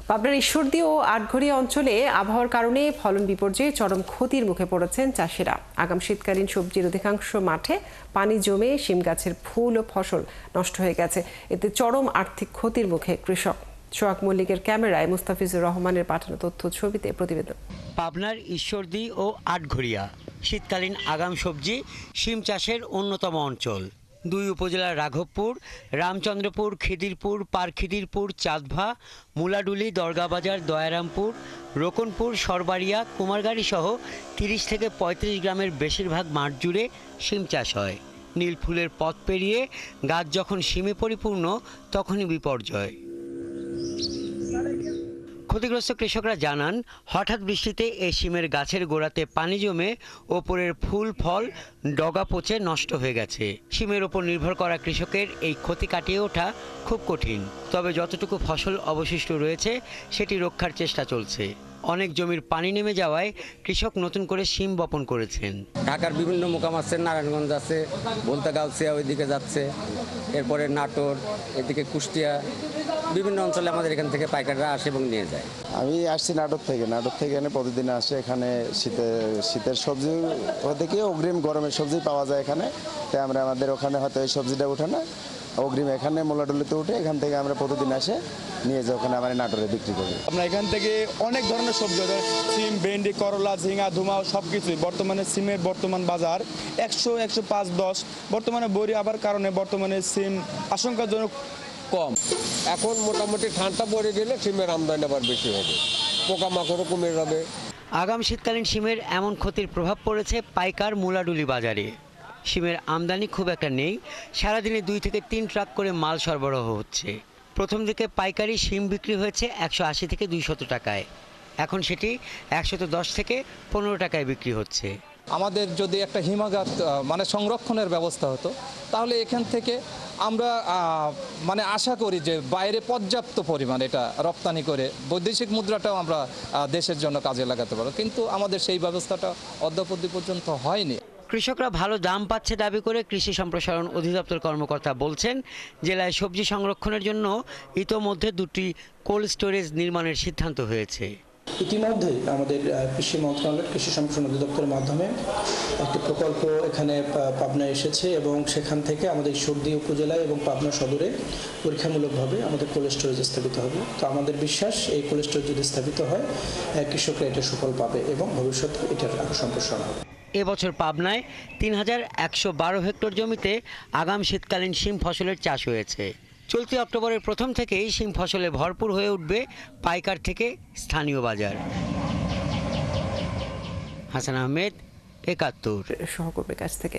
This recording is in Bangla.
পাবনার ঈশ্বরদী ও আটঘরিয়া অঞ্চলে আবহাওয়ার কারণে ফলন বিপর্যয়ে চরম ক্ষতির মুখে পড়েছেন চাষিরা। আগাম শীতকালীন সবজির অধিকাংশ মাঠে পানি জমে শিম গাছের ফুল ও ফসল নষ্ট হয়ে গেছে। এতে চরম আর্থিক ক্ষতির মুখে কৃষক। সোহাগ মল্লিকের ক্যামেরায় মুস্তাফিজুর রহমানের পাঠানো তথ্য ছবিতে প্রতিবেদন। পাবনার ঈশ্বরদী ও আটঘরিয়া শীতকালীন আগাম সবজি শিম চাষের অন্যতম অঞ্চল। দুই উপজেলার রাঘবপুর, রামচন্দ্রপুর, খিদিরপুর, পারখিদিরপুর, চাঁদভা, মুলাডুলি, দরগাবাজার, দয়ারামপুর, রোকনপুর, সরবাড়িয়া, কুমারগাড়ি সহ ৩০ থেকে ৩৫ গ্রামের বেশিরভাগ মাঠ জুড়ে শিম চাষ হয়। নীল ফুলের পথ পেরিয়ে গাছ যখন শিমে পরিপূর্ণ তখনই বিপর্যয়। ক্ষতিগ্রস্ত কৃষকরা জানান, হঠাৎ বৃষ্টিতে এই শিমের গাছের গোড়াতে পানি জমে ওপরের ফুল ফল ডগা পচে নষ্ট হয়ে গেছে। শিমের ওপর নির্ভর করা কৃষকের এই ক্ষতি কাটিয়ে ওঠা খুব কঠিন। তবে যতটুকু ফসল অবশিষ্ট রয়েছে সেটি রক্ষার চেষ্টা চলছে। অনেক জমির পানি নেমে যাওয়ায় কৃষক নতুন করে শিম বপন করেছেন। ঢাকার বিভিন্ন মোকাম আছে, নারায়ণগঞ্জ আছে, বলতাগাউসিয়া ওইদিকে যাচ্ছে, এরপরে নাটোর, এদিকে কুষ্টিয়া, বিভিন্ন অঞ্চলে আমাদের এখান থেকে পাইকাররা আসে এবং নিয়ে যায়। আমি আসছি নাটোর থেকে এখানে প্রতিদিন আসে। এখানে শীতের সবজি থেকে অগ্রিম গরমের সবজি পাওয়া যায় এখানে। তাই আমরা আমাদের ওখানে হয়তো এই সবজিটা ওঠে না, অগ্রিম এখানে মোলাডুলিতে উঠে এখান থেকে আমরা প্রতিদিন আসে নিয়ে যাই ওখানে আমরা নাটোরে বিক্রি করি। আমরা এখান থেকে অনেক ধরনের সবজি, সিম, ভেন্ডি, করলা, ঝিঙা, ধুমাও সব কিছুই। বর্তমানে সিমের বর্তমান বাজার 100, 105, 10। বর্তমানে বড়ি আবার কারণে বর্তমানে সিম আশঙ্কাজনক কম। এখন মোটামুটি ঠান্ডা পড়ে গেলে সিমের আমদানি আবার বেশি হবে, পোকামাকড়ও কমে যাবে। আগাম শীতকালীন শিমের এমন ক্ষতির প্রভাব পড়েছে পাইকার মুলাডুলি বাজারে। শিমের আমদানি খুব একটা নেই। সারাদিনে 2 থেকে 3 ট্রাক করে মাল সরবরাহ হচ্ছে। প্রথম দিকে পাইকারি শিম বিক্রি হয়েছে 180 থেকে 200 টাকায়। এখন সেটি 110 থেকে 15 টাকায় বিক্রি হচ্ছে। আমাদের যদি একটা হিমাগার সংরক্ষণের ব্যবস্থা হতো, তাহলে এখান থেকে আমরা আশা করি যে বাইরে পর্যাপ্ত পরিমাণ এটা রপ্তানি করে বৈদেশিক মুদ্রাটাও আমরা দেশের জন্য কাজে লাগাতে পারবো। কিন্তু আমাদের সেই ব্যবস্থাটা অদ্যাবধি পর্যন্ত হয়নি। কৃষকরা ভালো দাম পাচ্ছে দাবি করে কৃষি সম্প্রসারণ অধিদপ্তর কর্মকর্তা বলছেন, জেলায় সবজি সংরক্ষণের জন্য ইতোমধ্যে 2টি কোল্ড স্টোরেজ নির্মাণের সিদ্ধান্ত হয়েছে। ইতিমধ্যেই আমাদের কৃষি মন্ত্রণালয়ের কৃষি সম্প্রসারণ অধিদপ্তরের মাধ্যমে একটি প্রকল্প এখানে পাবনায় এসেছে এবং সেখান থেকে আমাদের ঈশ্বরদী উপজেলায় এবং পাবনা সদরে পরীক্ষামূলকভাবে আমাদের কোল্ড স্টোরেজ স্থাপিত হবে। তো আমাদের বিশ্বাস, এই কোল্ড স্টোরেজ যদি স্থাপিত হয় কৃষকরা এটা সুফল পাবে এবং ভবিষ্যতে এটার আরও সম্প্রসারণ হবে। এবছর পাবনায় 3112 হেক্টর জমিতে আগাম শীতকালীন শিম ফসলের চাষ হয়েছে। চলতি অক্টোবরের প্রথম থেকেই শিম ফসলে ভরপুর হয়ে উঠবে পাইকার থেকে স্থানীয় বাজার। হাসান আহমেদ, 71 সহকর্মীর কাছ থেকে।